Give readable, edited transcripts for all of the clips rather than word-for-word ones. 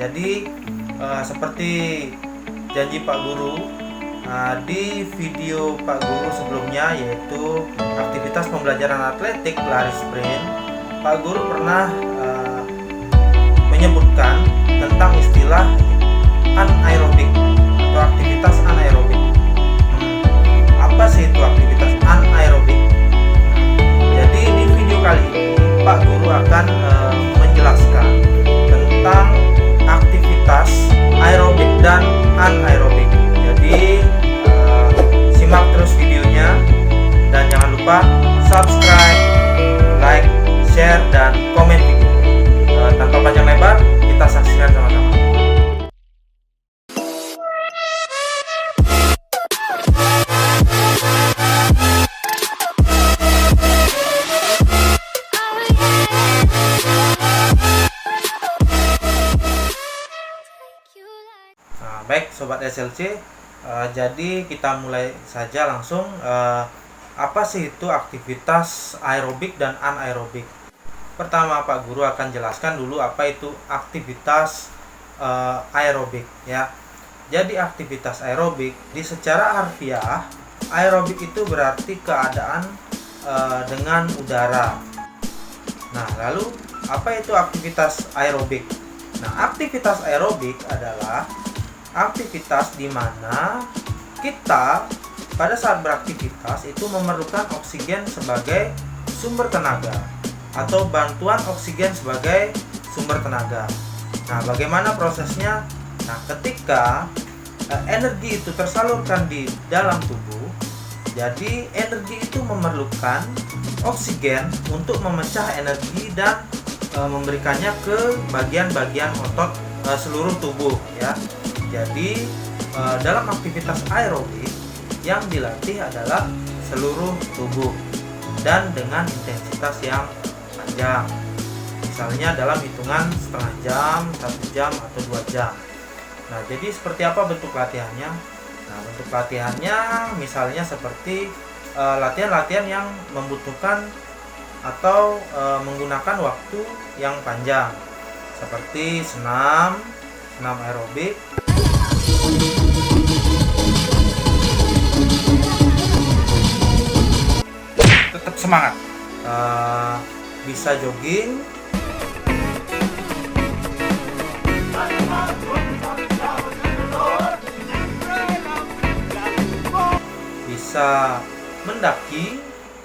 Jadi seperti janji Pak Guru, di video Pak Guru sebelumnya, yaitu aktivitas pembelajaran atletik lari sprint, Pak Guru pernah menyebutkan tentang istilah anaerobik atau aktivitas anaerobik. Apa sih itu aktivitas anaerobik? Jadi di video kali ini Pak Guru akan menjelaskan tentang aktivitas aerobik dan anaerobik. Jadi simak terus videonya dan jangan lupa subscribe, like, share, dan komen video. Tanpa panjang lebar, kita saksikan sama-sama. Baik Sobat SLC, jadi kita mulai saja langsung. Apa sih itu aktivitas aerobik dan anaerobik? Pertama Pak Guru akan jelaskan dulu apa itu aktivitas aerobik ya. Jadi aktivitas aerobik secara harfiah, aerobik itu berarti keadaan dengan udara. Nah, lalu apa itu aktivitas aerobik? Nah, aktivitas aerobik adalah aktivitas di mana kita pada saat beraktivitas itu memerlukan oksigen sebagai sumber tenaga atau bantuan oksigen sebagai sumber tenaga. Nah, bagaimana prosesnya? Nah, ketika energi itu tersalurkan di dalam tubuh, jadi energi itu memerlukan oksigen untuk memecah energi dan memberikannya ke bagian-bagian otot seluruh tubuh ya. Jadi dalam aktivitas aerobik yang dilatih adalah seluruh tubuh dan dengan intensitas yang panjang. Misalnya dalam hitungan setengah jam, 1 jam, atau 2 jam. Nah, jadi seperti apa bentuk latihannya? Nah, bentuk latihannya misalnya seperti latihan-latihan yang membutuhkan atau menggunakan waktu yang panjang, seperti senam aerobik. Tetap semangat. Bisa jogging, bisa mendaki,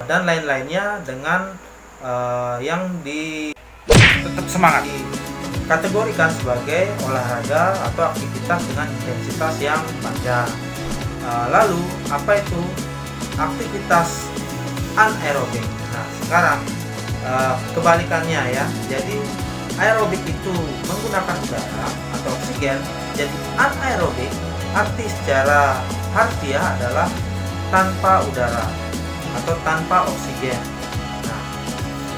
dan lain-lainnya dengan yang tetap semangat dikategorikan sebagai olahraga atau aktivitas dengan intensitas yang panjang. Lalu apa itu aktivitas anaerobik? Nah, sekarang kebalikannya ya. Jadi aerobik itu menggunakan udara atau oksigen. Jadi anaerobik arti secara harfiah adalah tanpa udara atau tanpa oksigen. Nah,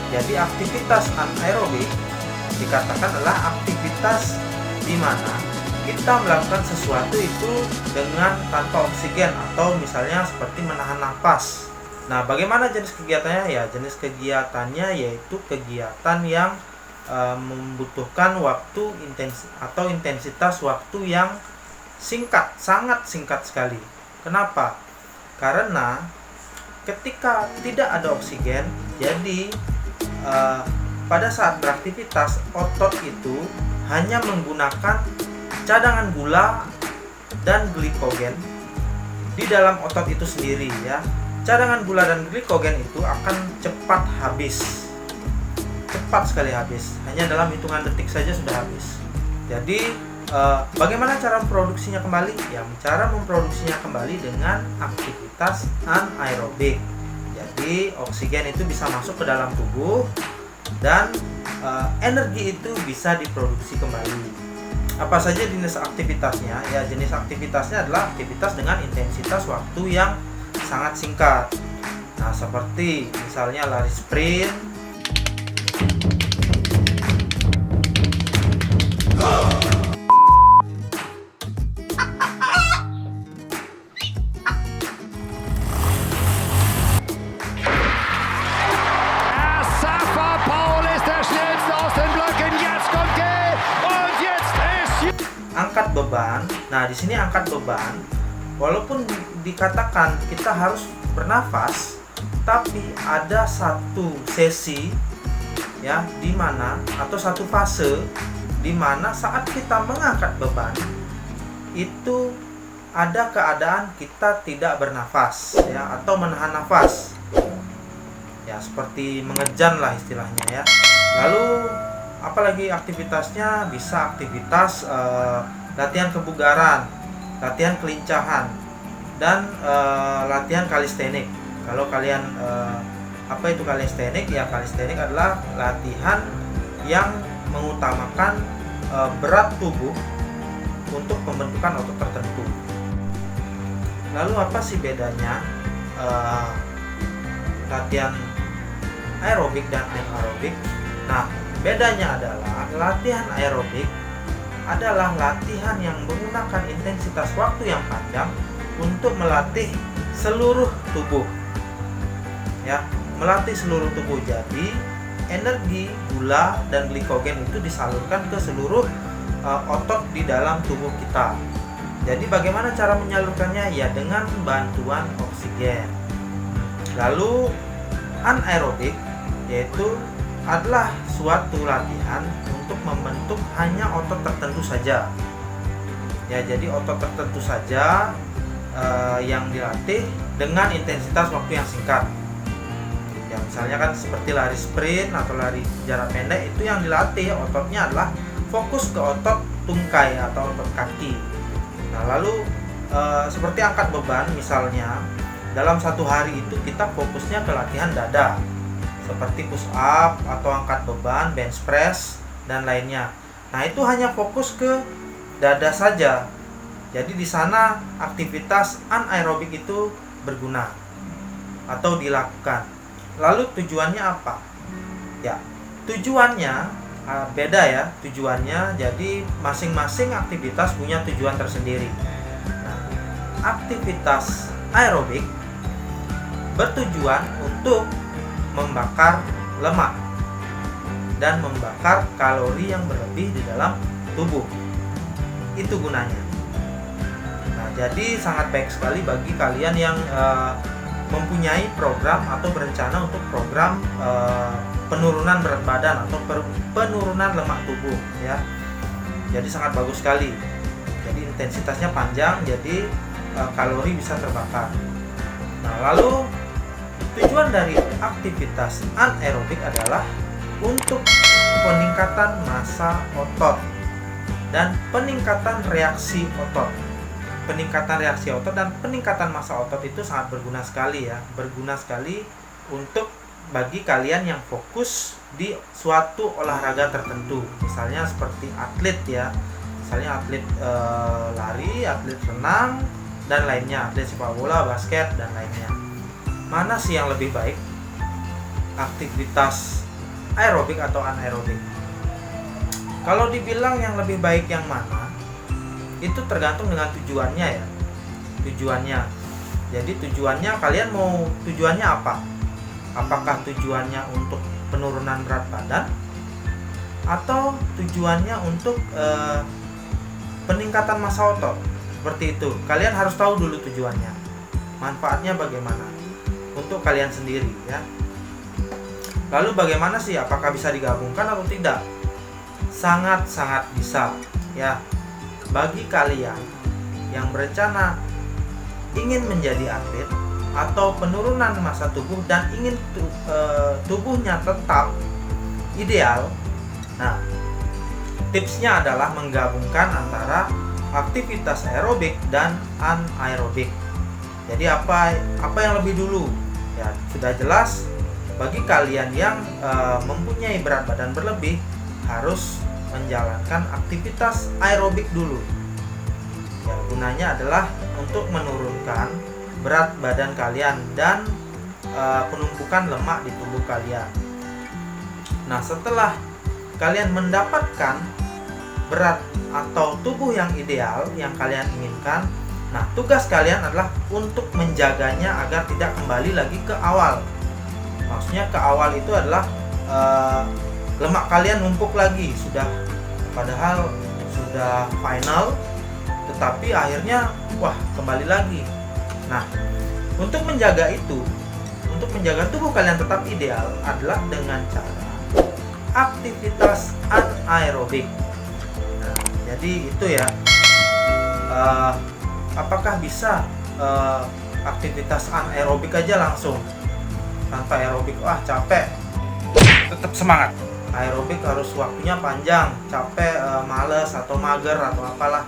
jadi aktivitas anaerobik dikatakan adalah aktivitas di mana kita melakukan sesuatu itu dengan tanpa oksigen atau misalnya seperti menahan nafas. Nah, bagaimana jenis kegiatannya? Ya, jenis kegiatannya yaitu kegiatan yang membutuhkan waktu atau intensitas waktu yang singkat, sangat singkat sekali. Kenapa? Karena ketika tidak ada oksigen, jadi pada saat beraktivitas otot itu hanya menggunakan cadangan gula dan glikogen di dalam otot itu sendiri ya. Cadangan gula dan glikogen itu akan cepat habis, cepat sekali habis, hanya dalam hitungan detik saja sudah habis. Jadi bagaimana cara memproduksinya kembali? Ya, cara memproduksinya kembali dengan aktivitas anaerobik. Jadi oksigen itu bisa masuk ke dalam tubuh dan energi itu bisa diproduksi kembali. Apa saja jenis aktivitasnya? Ya, jenis aktivitasnya adalah aktivitas dengan intensitas waktu yang sangat singkat. Nah, seperti misalnya lari sprint, Safa Paul ist der schnellste aus den Blöcken. Jetzt kommt er und jetzt ist angkat beban. Nah, di sini angkat beban, walaupun dikatakan kita harus bernafas, tapi ada satu sesi ya di mana, atau satu fase di mana saat kita mengangkat beban itu ada keadaan kita tidak bernafas ya, atau menahan nafas ya, seperti mengejan lah istilahnya ya. Lalu apalagi aktivitasnya, bisa aktivitas latihan kebugaran, latihan kelincahan, dan latihan kalistenik. Kalau kalian apa itu kalistenik? Ya, kalistenik adalah latihan yang mengutamakan berat tubuh untuk pembentukan otot tertentu. Lalu apa sih bedanya latihan aerobik dan anaerobik? Nah, bedanya adalah latihan aerobik adalah latihan yang menggunakan intensitas waktu yang panjang untuk melatih seluruh tubuh. Ya, melatih seluruh tubuh. Jadi, energi, gula, dan glikogen itu disalurkan ke seluruh otot di dalam tubuh kita. Jadi bagaimana cara menyalurkannya? Ya, dengan bantuan oksigen. Lalu anaerobik yaitu adalah suatu latihan untuk membentuk hanya otot tertentu saja. Ya, jadi otot tertentu saja yang dilatih dengan intensitas waktu yang singkat. Ya, misalnya kan seperti lari sprint atau lari jarak pendek, itu yang dilatih ototnya adalah fokus ke otot tungkai atau otot kaki. Nah, lalu seperti angkat beban misalnya, dalam satu hari itu kita fokusnya ke latihan dada, seperti push up atau angkat beban, bench press, dan lainnya. Nah, itu hanya fokus ke dada saja. Jadi di sana aktivitas anaerobik itu berguna atau dilakukan. Lalu tujuannya apa? Ya, tujuannya beda ya tujuannya. Jadi masing-masing aktivitas punya tujuan tersendiri. Nah, aktivitas aerobik bertujuan untuk membakar lemak dan membakar kalori yang berlebih di dalam tubuh. Itu gunanya. Nah, jadi sangat baik sekali bagi kalian yang mempunyai program atau berencana untuk program penurunan berat badan atau penurunan lemak tubuh ya. Jadi sangat bagus sekali. Jadi intensitasnya panjang, jadi kalori bisa terbakar. Nah, lalu tujuan dari aktivitas anaerobik adalah untuk peningkatan massa otot dan peningkatan reaksi otot. Peningkatan reaksi otot dan peningkatan massa otot itu sangat berguna sekali ya. Berguna sekali untuk bagi kalian yang fokus di suatu olahraga tertentu. Misalnya seperti atlet ya. Misalnya atlet lari, atlet renang, dan lainnya, atlet sepak bola, basket, dan lainnya. Mana sih yang lebih baik? Aktivitas aerobik atau anaerobik? Kalau dibilang yang lebih baik yang mana, itu tergantung dengan tujuannya ya. Tujuannya. Jadi tujuannya, kalian mau tujuannya apa? Apakah tujuannya untuk penurunan berat badan atau tujuannya untuk peningkatan massa otot? Seperti itu. Kalian harus tahu dulu tujuannya. Manfaatnya bagaimana untuk kalian sendiri ya. Lalu bagaimana sih, apakah bisa digabungkan atau tidak? Sangat-sangat bisa ya. Bagi kalian yang berencana ingin menjadi atlet atau penurunan massa tubuh dan ingin tubuhnya tetap ideal, nah, tipsnya adalah menggabungkan antara aktivitas aerobik dan anaerobik. Jadi apa yang lebih dulu? Ya, sudah jelas bagi kalian yang mempunyai berat badan berlebih harus menjalankan aktivitas aerobik dulu. Ya, gunanya adalah untuk menurunkan berat badan kalian dan penumpukan lemak di tubuh kalian. Nah, setelah kalian mendapatkan berat atau tubuh yang ideal yang kalian inginkan, nah, tugas kalian adalah untuk menjaganya agar tidak kembali lagi ke awal. Maksudnya ke awal itu adalah lemak kalian numpuk lagi, padahal sudah final, tetapi akhirnya kembali lagi. Nah, untuk menjaga itu, untuk menjaga tubuh kalian tetap ideal adalah dengan cara aktivitas anaerobik. Nah, jadi itu ya. Apakah bisa aktivitas anaerobik aja langsung tanpa aerobik? Capek. Tetap semangat. Aerobik harus waktunya panjang, capek, males atau mager atau apalah.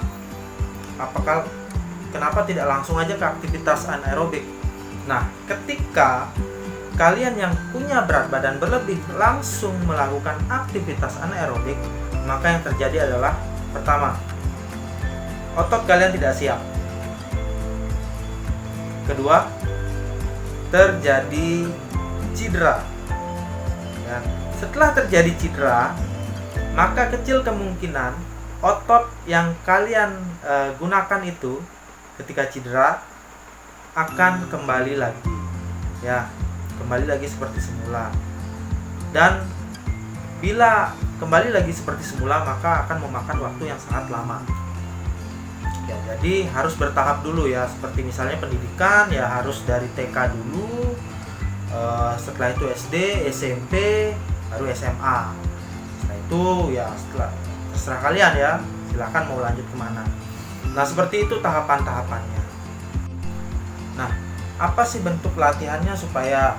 Kenapa tidak langsung aja ke aktivitas anaerobik? Nah, ketika kalian yang punya berat badan berlebih langsung melakukan aktivitas anaerobik, maka yang terjadi adalah pertama, otot kalian tidak siap. Kedua, terjadi cedera. Ya. Setelah terjadi cedera, maka kecil kemungkinan otot yang kalian gunakan itu ketika cedera akan kembali lagi. Ya, kembali lagi seperti semula. Dan bila kembali lagi seperti semula, maka akan memakan waktu yang sangat lama. Ya, jadi harus bertahap dulu ya, seperti misalnya pendidikan ya harus dari TK dulu, setelah itu SD, SMP, baru SMA. Setelah itu ya terserah kalian ya, silahkan mau lanjut kemana. Nah, seperti itu tahapan-tahapannya. Nah, apa sih bentuk latihannya supaya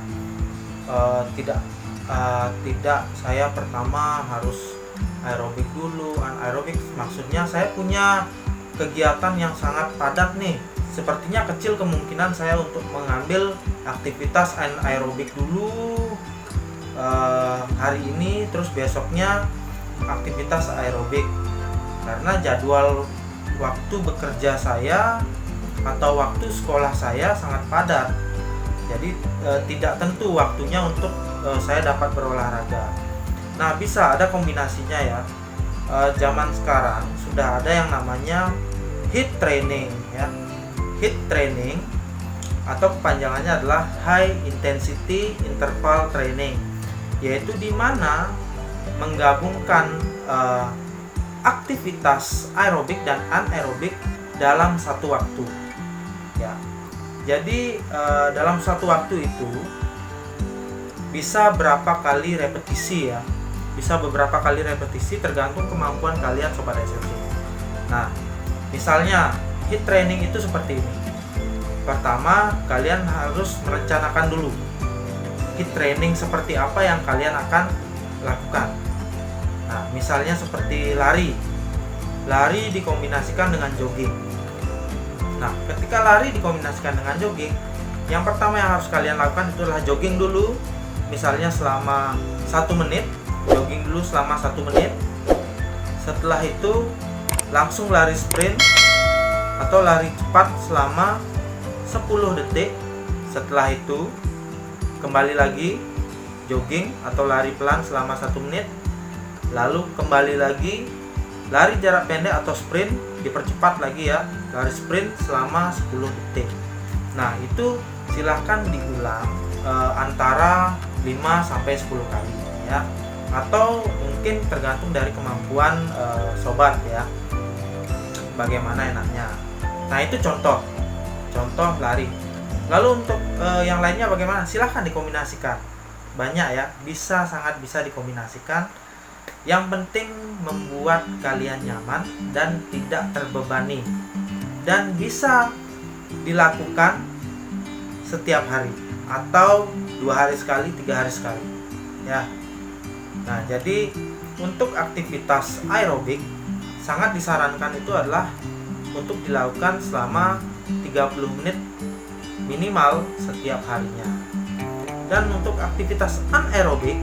tidak saya pertama harus aerobik dulu. Anaerobik maksudnya saya punya kegiatan yang sangat padat nih, sepertinya kecil kemungkinan saya untuk mengambil aktivitas anaerobik dulu hari ini, terus besoknya aktivitas aerobik, karena jadwal waktu bekerja saya atau waktu sekolah saya sangat padat, jadi tidak tentu waktunya untuk saya dapat berolahraga. Nah, bisa ada kombinasinya ya. Zaman sekarang sudah ada yang namanya HIIT training ya. HIIT training atau kepanjangannya adalah High Intensity Interval Training, yaitu di mana menggabungkan aktivitas aerobik dan anaerobik dalam satu waktu ya. Jadi dalam satu waktu itu bisa berapa kali repetisi ya, bisa beberapa kali repetisi tergantung kemampuan kalian sobat SLC. Nah, misalnya HIIT training itu seperti ini. Pertama, kalian harus merencanakan dulu HIIT training seperti apa yang kalian akan lakukan. Nah, misalnya seperti lari dikombinasikan dengan jogging. Nah, ketika lari dikombinasikan dengan jogging, yang pertama yang harus kalian lakukan itu adalah jogging dulu, misalnya selama 1 menit, jogging dulu selama 1 menit. Setelah itu langsung lari sprint atau lari cepat selama 10 detik. Setelah itu kembali lagi jogging atau lari pelan selama 1 menit. Lalu kembali lagi lari jarak pendek atau sprint, dipercepat lagi ya, lari sprint selama 10 detik. Nah, itu silahkan diulang antara 5-10 kali ya, atau mungkin tergantung dari kemampuan sobat ya, bagaimana enaknya. Nah, itu contoh lari. Lalu untuk yang lainnya bagaimana? Silahkan dikombinasikan, banyak ya, sangat bisa dikombinasikan. Yang penting membuat kalian nyaman dan tidak terbebani, dan bisa dilakukan setiap hari atau 2 hari sekali, 3 hari sekali ya. Nah, jadi untuk aktivitas aerobik sangat disarankan itu adalah untuk dilakukan selama 30 menit minimal setiap harinya. Dan untuk aktivitas anaerobik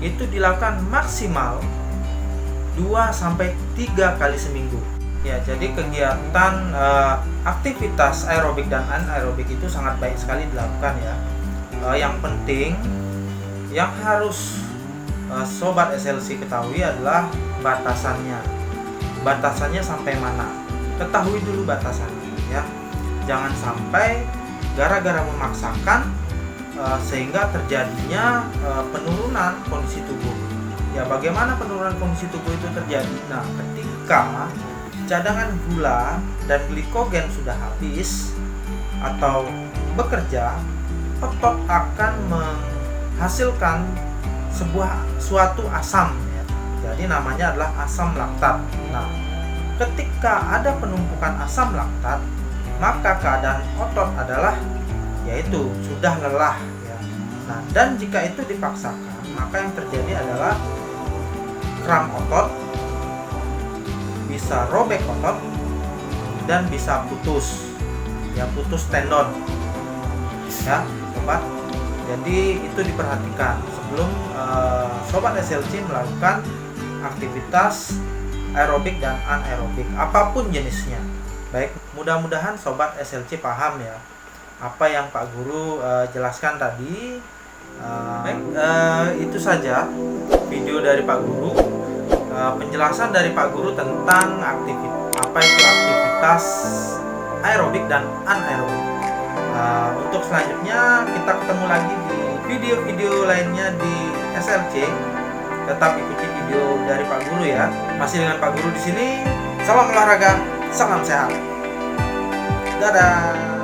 itu dilakukan maksimal 2-3 kali seminggu. Ya, jadi kegiatan aktivitas aerobik dan anaerobik itu sangat baik sekali dilakukan ya. Yang penting yang harus sobat SLC ketahui adalah batasannya. Batasannya sampai mana? Ketahui dulu batasannya ya. Jangan sampai gara-gara memaksakan sehingga terjadinya penurunan kondisi tubuh. Ya, bagaimana penurunan fungsi tubuh itu terjadi? Nah, ketika cadangan gula dan glikogen sudah habis atau bekerja, otot akan menghasilkan suatu asam ya. Jadi namanya adalah asam laktat. Nah, ketika ada penumpukan asam laktat, maka keadaan otot adalah yaitu sudah lelah ya. Nah, dan jika itu dipaksakan, maka yang terjadi adalah kram otot, bisa robek otot, dan bisa putus ya, putus tendon ya sobat. Jadi itu diperhatikan sebelum sobat SLC melakukan aktivitas aerobik dan anaerobik apapun jenisnya. Baik, mudah-mudahan sobat SLC paham ya apa yang Pak Guru jelaskan tadi. Itu saja video dari Pak Guru, penjelasan dari Pak Guru tentang aktivitas aerobik dan anaerobik. Untuk selanjutnya kita ketemu lagi di video-video lainnya di SLC. Tetap ikuti video dari Pak Guru ya. Masih dengan Pak Guru di sini. Salam olahraga, salam sehat. Dadah.